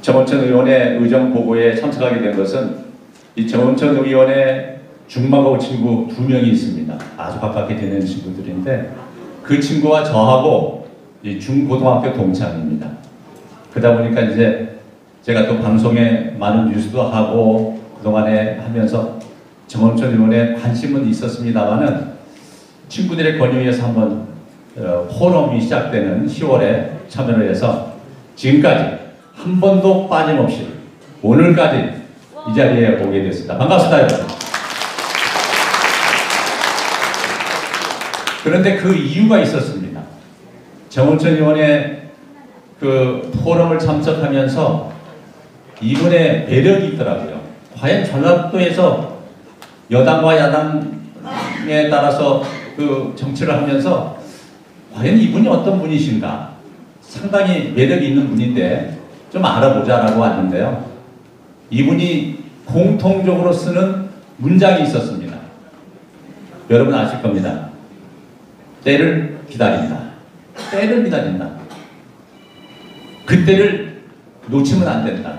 정원천 의원의 의정 보고에 참석하게 된 것은 이 정원천 의원의 중마고 친구 2명이 있습니다. 아주 가깝게 되는 친구들인데 그 친구와 저하고 이 중고등학교 동창입니다. 그러다 보니까 이제 제가 또 방송에 많은 뉴스도 하고 그동안에 하면서 정원천 의원에 관심은 있었습니다만은 친구들의 권유에 의해서 한번 포럼이 시작되는 10월에 참여를 해서 지금까지 한 번도 빠짐없이 오늘까지 이 자리에 오게 됐습니다. 반갑습니다, 여러분. 그런데 그 이유가 있었습니다. 정원천 의원의 그 포럼을 참석하면서 이분의 매력이 있더라고요. 과연 전라도에서 여당과 야당에 따라서 그 정치를 하면서 과연 이분이 어떤 분이신가? 상당히 매력이 있는 분인데 좀 알아보자라고 왔는데요. 이분이 공통적으로 쓰는 문장이 있었습니다. 여러분 아실 겁니다. 때를 기다린다. 때를 기다린다. 그때를 놓치면 안 된다.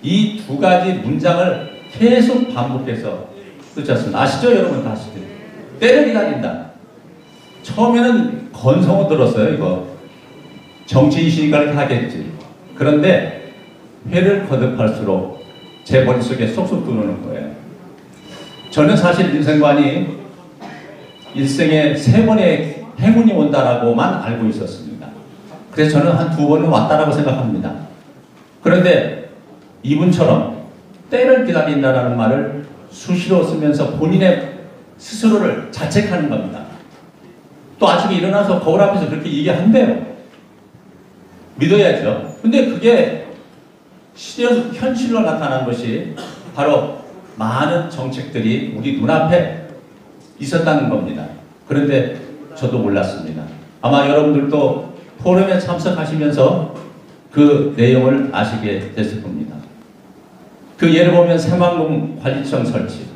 이 2가지 문장을 계속 반복해서 쓰셨습니다. 아시죠? 여러분 다 아시죠? 때를 기다린다. 처음에는 건성을 들었어요. 이거 정치인이시니까 이렇게 하겠지. 그런데 회를 거듭할수록 제 머릿속에 쏙쏙 들어오는 거예요. 저는 사실 인생관이 일생에 3번의 행운이 온다라고만 알고 있었습니다. 그래서 저는 한 2번은 왔다라고 생각합니다. 그런데 이분처럼 때를 기다린다라는 말을 수시로 쓰면서 본인의 스스로를 자책하는 겁니다. 또 아침에 일어나서 거울 앞에서 그렇게 얘기한대요. 믿어야죠. 근데 그게 현실로 나타난 것이 바로 많은 정책들이 우리 눈앞에 있었다는 겁니다. 그런데 저도 몰랐습니다. 아마 여러분들도 포럼에 참석하시면서 그 내용을 아시게 됐을 겁니다. 그 예를 보면 새만금 관리청 설치,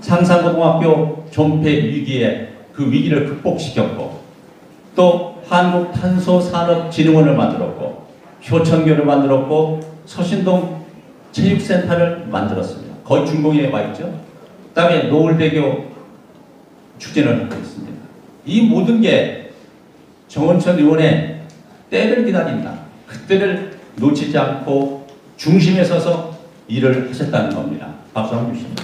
상산고등학교 존폐 위기에 그 위기를 극복시켰고, 또 한국탄소산업진흥원을 만들었고, 효천교를 만들었고, 서신동 체육센터를 만들었습니다. 거의 준공에 와 있죠. 그 다음에 노을대교 추진을 하고 있습니다. 이 모든 게 정원천 의원의 때를 기다린다. 그때를 놓치지 않고 중심에 서서 일을 하셨다는 겁니다. 박수 한번 주십니다.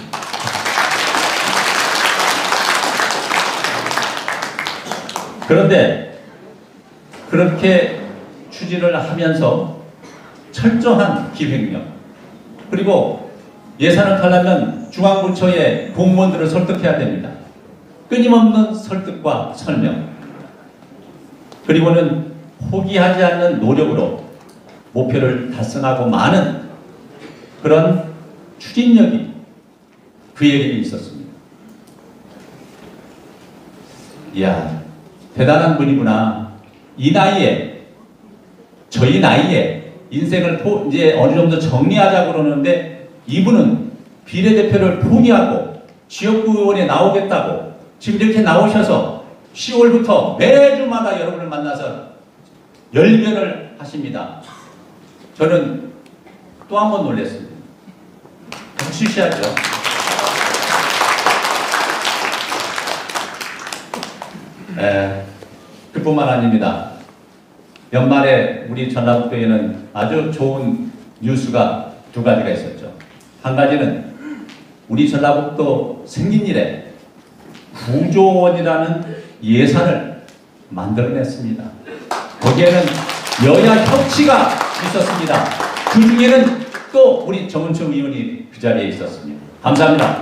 그런데 그렇게 추진을 하면서 철저한 기획력, 그리고 예산을 타려면 중앙부처의 공무원들을 설득해야 됩니다. 끊임없는 설득과 설명, 그리고는 포기하지 않는 노력으로 목표를 달성하고 마는 그런 추진력이 그에게 있었습니다. 이야, 대단한 분이구나. 이 나이에, 저희 나이에 인생을 이제 어느 정도 정리하자고 그러는데 이분은 비례대표를 포기하고 지역구 의원에 나오겠다고 지금 이렇게 나오셔서 10월부터 매주마다 여러분을 만나서 열변을 하십니다. 저는 또 한 번 놀랐습니다. 박수 주셔야죠. 그뿐만 아닙니다. 연말에 우리 전라북도에는 아주 좋은 뉴스가 2가지가 있었죠. 한 가지는 우리 전라북도 생긴 이래 9조 원이라는 예산을 만들어냈습니다. 거기에는 여야 협치가 있었습니다. 그 중에는 또 우리 정은청 의원이 그 자리에 있었습니다. 감사합니다.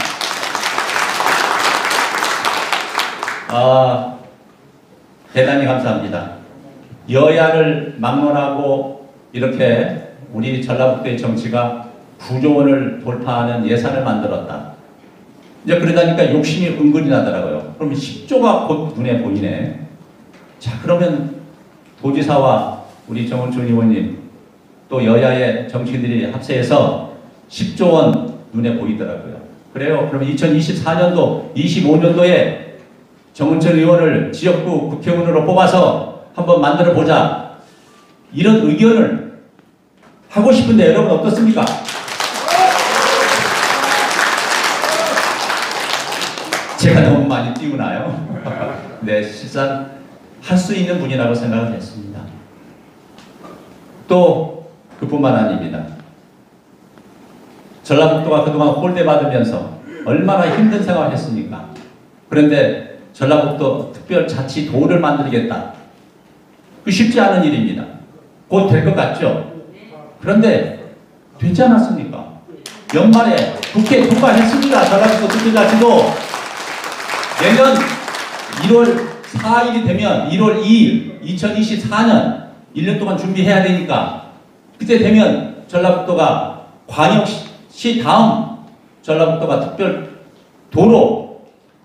대단히 감사합니다. 여야를 막론하고 이렇게 우리 전라북도의 정치가 9조 원을 돌파하는 예산을 만들었다. 이제 그러다니까 욕심이 은근히 나더라고요. 그럼 10조가 곧 눈에 보이네. 자, 그러면 도지사와 우리 정원춘 의원님 또 여야의 정치인들이 합세해서 10조 원 눈에 보이더라고요. 그래요. 그러면 2024년도, 25년도에 정은천 의원을 지역구 국회의원으로 뽑아서 한번 만들어 보자. 이런 의견을 하고 싶은데 여러분 어떻습니까? 제가 너무 많이 띄우나요? 네, 실상 할 수 있는 분이라고 생각을 했습니다. 또 그뿐만 아닙니다. 전라북도가 그동안 홀대받으면서 얼마나 힘든 생활을 했습니까? 그런데 전라북도 특별자치도를 만들겠다. 그 쉽지 않은 일입니다. 곧 될 것 같죠? 그런데 되지 않았습니까? 연말에 국회 통과했습니다. 전라북도 특별자치도 내년 1월 4일이 되면 1월 2일 2024년 1년 동안 준비해야 되니까 그때 되면 전라북도가 광역시 다음 전라북도가 특별도로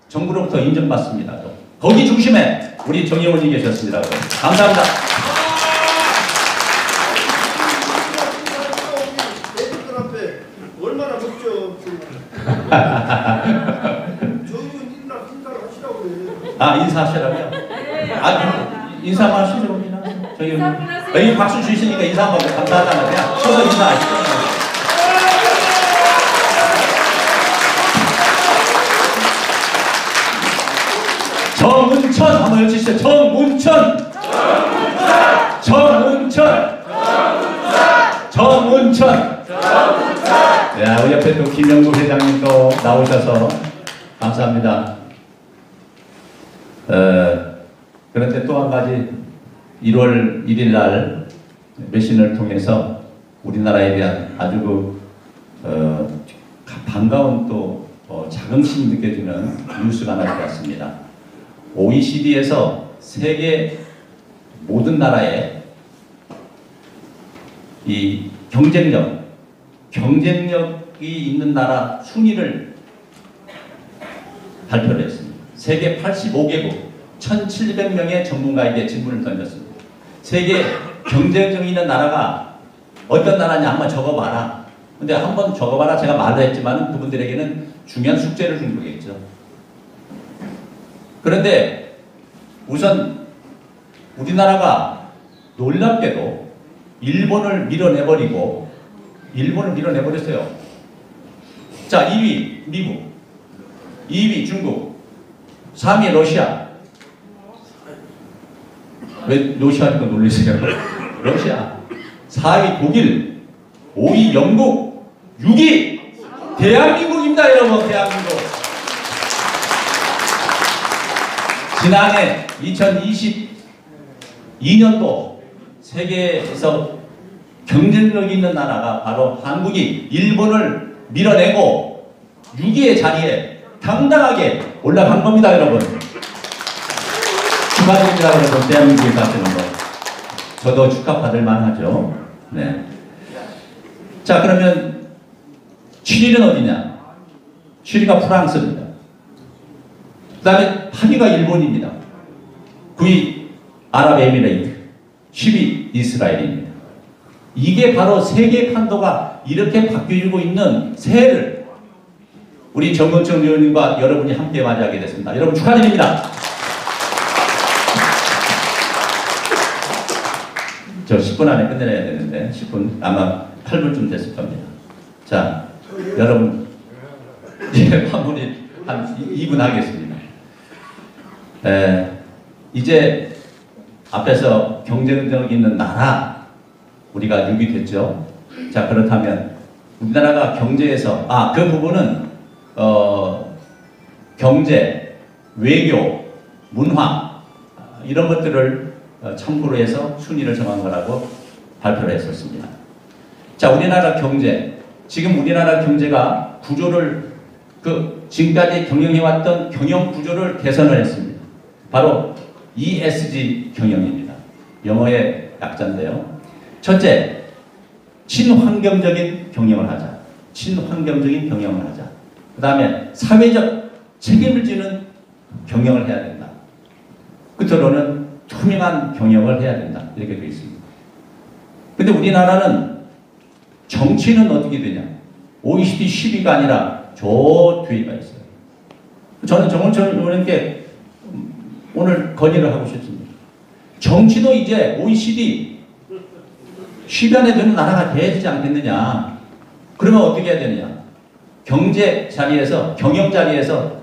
정부로부터 인정받습니다. 거기 중심에 우리 정의원이 계셨습니다. 감사합니다. 얼마나 먹죠? 저는 인사를 하시라고 그래요. 아, 인사하시라고요? 아, 인사만 하시죠. 여기 박수 주시니까 인사 한번 감사하다는 그냥 쳐서 인사하시죠. 정운천 한번 외치시죠. 정운천. 정운천. 정운천. 야, 우리 옆에 또 김영구 회장님도 나오셔서 감사합니다. 그런데 또 한 가지 1월 1일 날 외신을 통해서 우리나라에 대한 아주 반가운 또 자긍심이 느껴지는 뉴스가 나왔습니다. OECD에서 세계 모든 나라의 이 경쟁력이 있는 나라 순위를 발표를 했습니다. 세계 85개국 1,700명의 전문가에게 질문을 던졌습니다. 세계 경쟁력 있는 나라가 어떤 나라냐 한번 적어봐라. 근데 한번 적어봐라 제가 말을 했지만 그분들에게는 중요한 숙제를 준 거겠죠. 그런데 우선 우리나라가 놀랍게도 일본을 밀어내버렸어요. 자, 2위 미국, 2위 중국, 3위 러시아. 왜 러시아니까 놀리세요? 러시아. 4위 독일, 5위 영국, 6위 대한민국입니다, 여러분. 대한민국. 지난해 2022년도 세계에서 경쟁력 있는 나라가 바로 한국이 일본을 밀어내고 6위의 자리에 당당하게 올라간 겁니다, 여러분. 축하드립니다, 여러분. 대한민국에 가시는 거. 저도 축하받을 만하죠. 네. 자, 그러면 7위는 어디냐? 7위가 프랑스입니다. 그 다음에 8위가 일본입니다. 9위 아랍에미레이트, 10위 이스라엘입니다. 이게 바로 세계 판도가 이렇게 바뀌고 있는 새해를 우리 정건청 의원님과 여러분이 함께 맞이하게 됐습니다. 여러분 축하드립니다. 저 10분 안에 끝내야 되는데 10분 아마 8분쯤 됐을 겁니다. 자, 여러분 마무리 한 2분 하겠습니다. 이제 앞에서 경쟁력 있는 나라 우리가 6위 됐죠. 자, 그렇다면 우리나라가 경제에서 그 부분은 경제, 외교, 문화 이런 것들을 참고로 해서 순위를 정한 거라고 발표를 했었습니다. 자, 우리나라 경제. 지금 우리나라 경제가 구조를 지금까지 경영해왔던 경영 구조를 개선을 했습니다. 바로 ESG 경영입니다. 영어의 약자인데요. 첫째, 친환경적인 경영을 하자. 친환경적인 경영을 하자. 그 다음에 사회적 책임을 지는 경영을 해야 된다. 끝으로는 투명한 경영을 해야 된다. 이렇게 되어 있습니다. 근데 우리나라는 정치는 어떻게 되냐? OECD 10위가 아니라 저 뒤에가 있어요. 저는 정원천 의원님께 오늘 건의를 하고 싶습니다. 정치도 이제 OECD 주변에 두는 나라가 되지 않겠느냐. 그러면 어떻게 해야 되느냐. 경제 자리에서, 경영 자리에서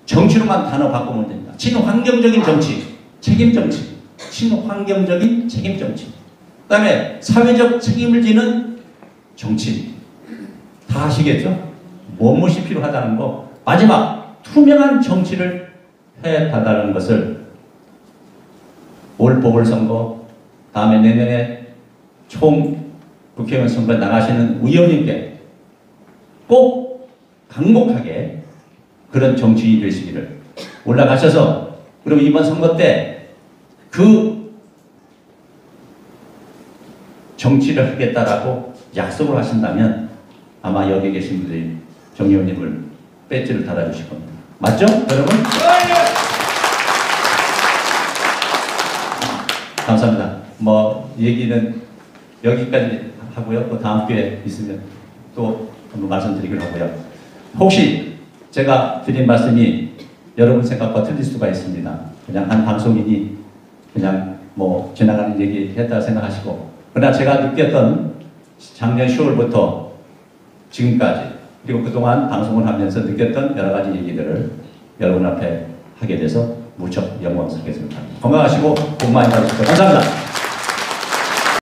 정치로만 단어 바꾸면 됩니다. 친환경적인 정치, 책임 정치. 친환경적인 책임 정치. 그 다음에 사회적 책임을 지는 정치. 다 아시겠죠? 무엇이 필요하다는 거. 마지막, 투명한 정치를 해달라는 것을 올 보궐선거, 다음에 내년에 총 국회의원 선거에 나가시는 의원님께 꼭 강력하게 그런 정치인이 되시기를 올라가셔서, 그럼 이번 선거 때 그 정치를 하겠다라고 약속을 하신다면 아마 여기 계신 분들이 정 의원님을 배지를 달아주실 겁니다. 맞죠? 여러분? 감사합니다. 뭐 얘기는 여기까지 하고요. 또 다음 기회에 있으면 또 한번 말씀드리기로 하고요. 혹시 제가 드린 말씀이 여러분 생각과 틀릴 수가 있습니다. 그냥 한 방송인이 그냥 뭐 지나가는 얘기 했다 생각하시고, 그러나 제가 느꼈던 작년 10월부터 지금까지, 그리고 그동안 방송을 하면서 느꼈던 여러 가지 얘기들을 여러분 앞에 하게 돼서 무척 영광스럽게 생각합니다. 건강하시고 복 많이 받으십시오. 감사합니다.